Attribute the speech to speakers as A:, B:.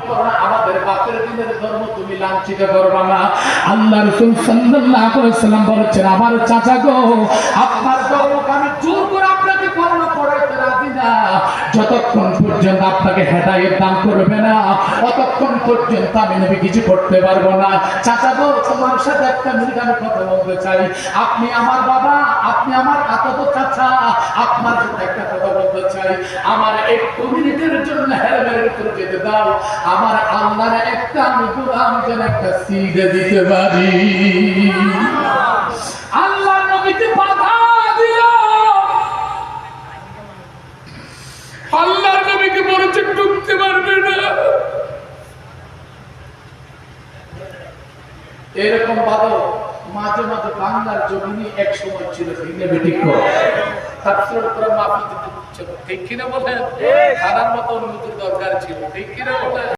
A: করো না, আমাদের বাপের দিনের ধর্ম তুমি লাঞ্ছিত করবে না। আল্লাহ রাসূল সাল্লাল্লাহু আলাইহি ওয়াসাল্লাম বলেছেন, আমার চাচা গো, আপনার ধর্মকে আমি জোর করে আপনাকে কলমা পড়াইতে রাজি না। যতক্ষণ পর্যন্ত আপনাকে হেদায়েত দান করবে না, ততক্ষণ পর্যন্ত আমি নবী কিছু করতে পারবো না। চাচা গো, তোমার সাথে একটা মিনিট আমি কথা বলতে চাই। আপনি আমার বাবা, আপনি আমার আতত চাচা, আপনার সাথে একটা কথা বলতে চাই। আমার একটু মিনিটের জন্য হেলমেটের ভিতরে যেতে দাও। আমার আল্লাহর একটা আমি গোলাম যেন একটা সিজদা দিতে পারি। আল্লাহর নবীকে বাধা দিল। আল্লাহর নবীকে বলেছে ঢুকতে পারবে না। এরকম বাদল মাঝে মাঝে বাংলার জমিনে এক সময় ছিল। ঠিক কিনা বলেন? খানার মতো অনুমতির দরকার ছিল। ঠিক কিনা বলেন?